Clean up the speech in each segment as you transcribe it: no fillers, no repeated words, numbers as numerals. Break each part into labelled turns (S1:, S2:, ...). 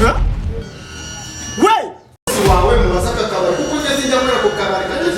S1: we wawe mubasaka kabari kuko ngeze njya muri ako kabari kandi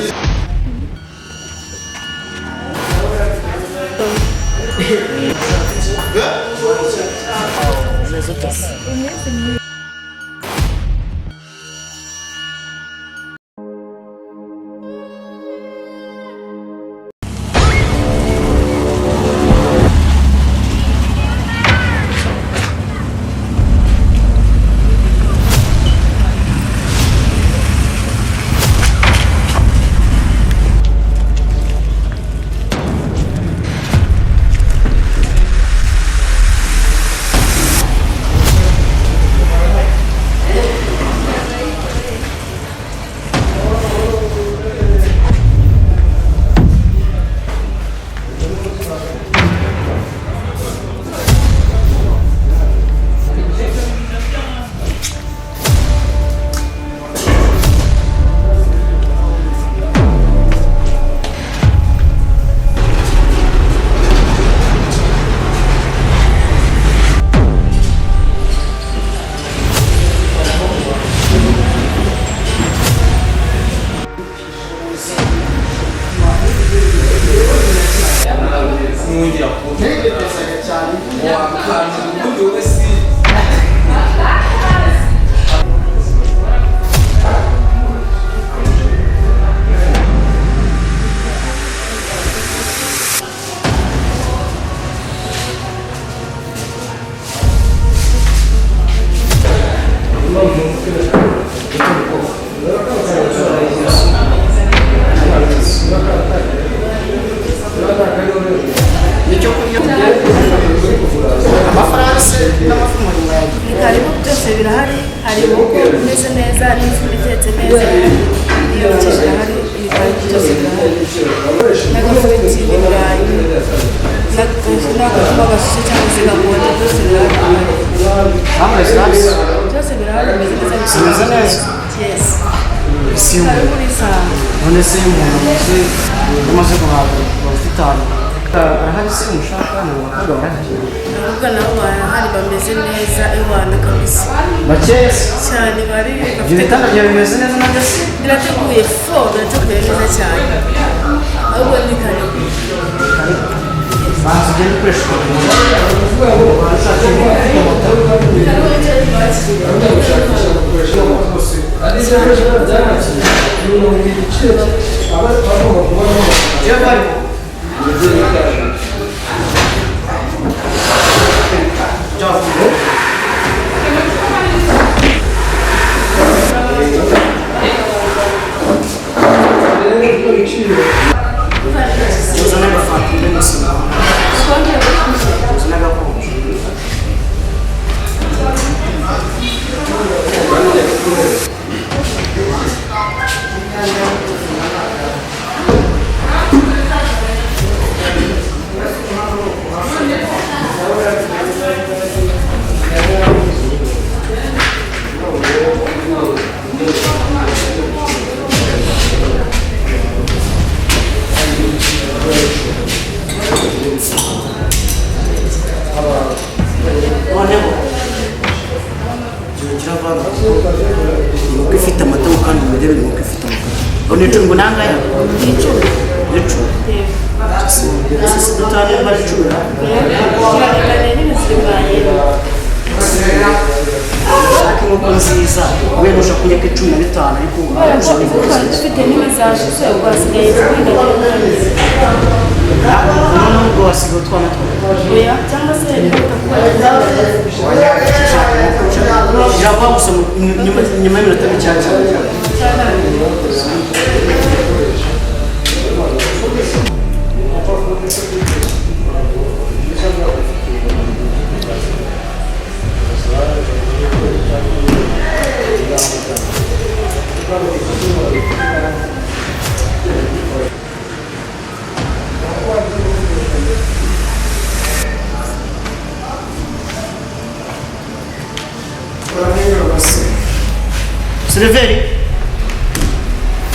S2: Sereveri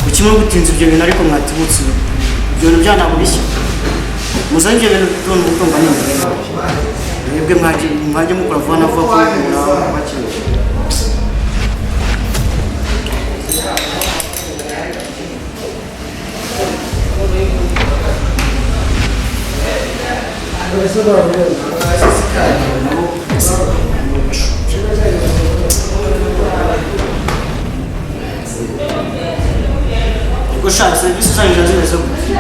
S2: ukimwe gutinza ibyo bintu ariko mwatibutse ibyo bintu byanabubishye muzanye ibyo bintu byone mutumva ninde mwebwe mwaje mukora vuba na vuba ko bakiri gushaka serivisi zanyu zimeze gute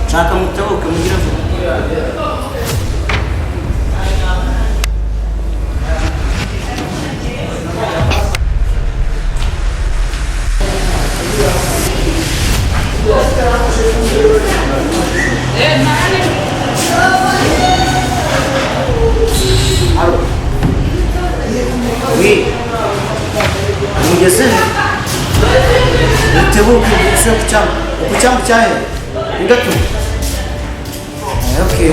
S2: nshaka mutabuke mugire vuba Oui. Mugeze mutebuke ushobora kucyamba cyahe ingatu okay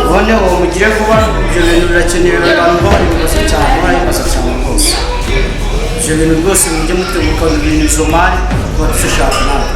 S2: bone uwo mugire vuba ibyo bintu birakenewe abantu bari bibazo cyane bari bibazo cyane rwose ibyo bintu rwose mujye mutebuka ibintu izo mari kuba dushaka nawe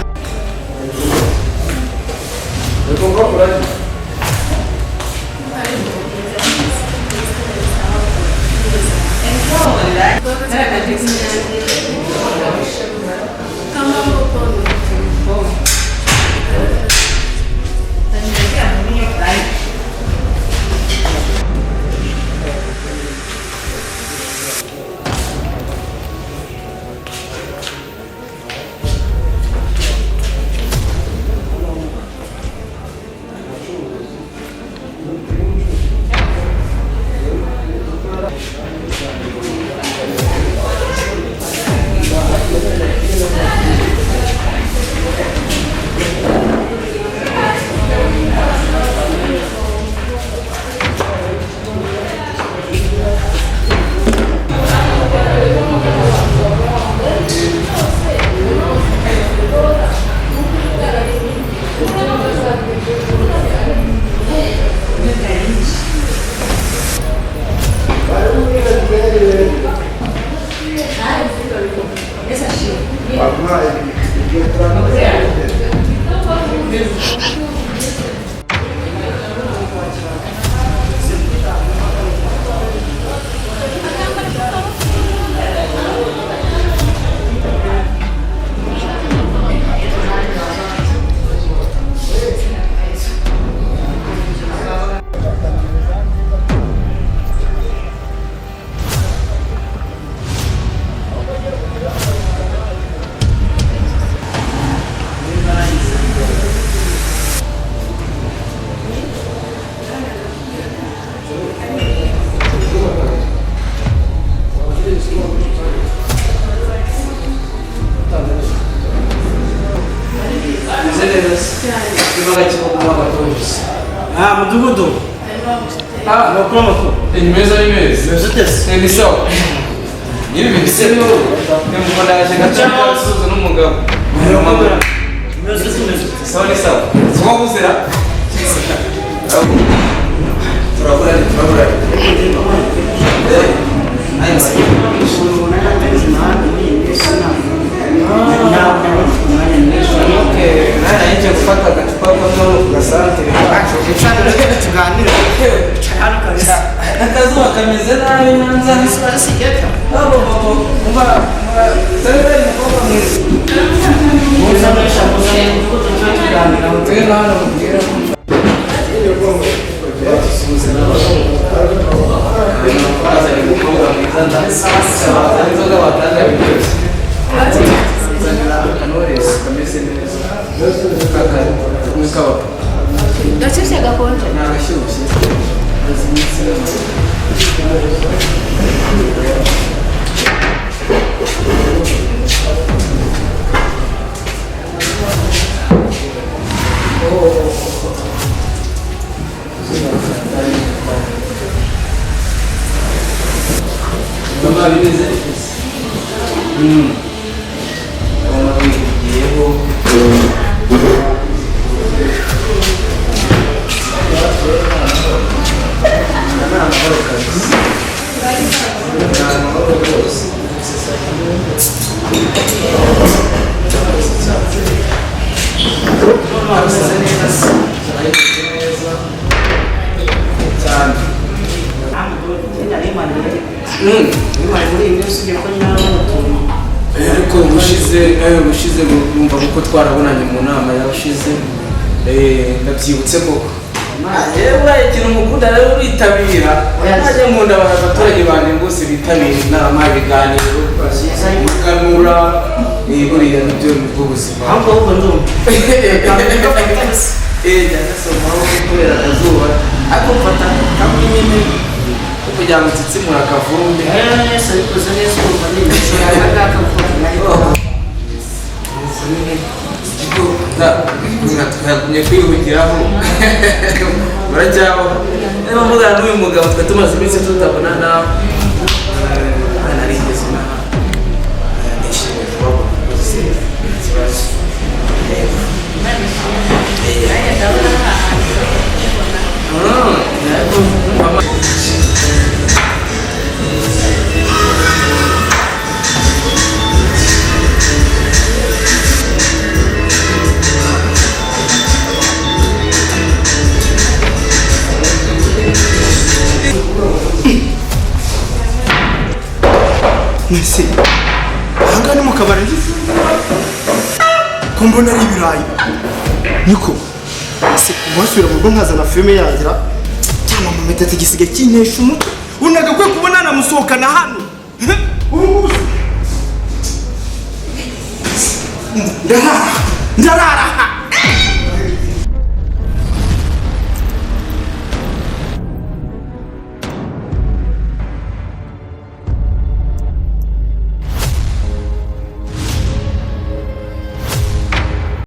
S2: mudugudu makuru makuru
S3: meza
S2: meze utese
S3: ni sawa nyiri bibise ni mukunda cyangwa suzu n'umugabo
S2: meze tumeze
S3: sawa ni sawa swa kuzira turakora nje kupata kachupa kwa santi
S2: tuganira cyane kabisa
S3: akazuba kameze nabi nanza
S2: nsiba sigeta
S3: abo mba sare mukobwa mwiza
S2: muza mesha muza tuganira
S3: tena hano mbwira
S4: Gashyushye gakonje
S3: Mama bimeze Mama bigiyeho ariko ubushize ushize bumva kuko twarabonanye mu nama yashize ndabyibutse koko yewe ikintu mukunda rero uritabira najya nkunda abaturage bane bose bitabira inama ibiganiro mukanura buriya nibyo nibwo buzima
S2: ahubwo ndumva
S3: ndanasomaho kubera akazuba ariko mfata kamwe nyine kugira ngo tsitsimura akavumbi
S2: sabikoze neza urumva ni ibishobora n'akavumbi
S3: twagumye kwihugiraho barajyaho niba mvugana n'uyu mugabo twe tumaze iminsi tutabonana narigeze inaha nishimiye kubabona rwose ikibazo
S1: Mwese ahanga ni mu kabari ko mbona ari ibirayi niko se wasubira mu rugo nkazana filime yangira cyangwa mu metete igisigaye kinesha umutwe unagakwiye kubona namusohokana hano ndarara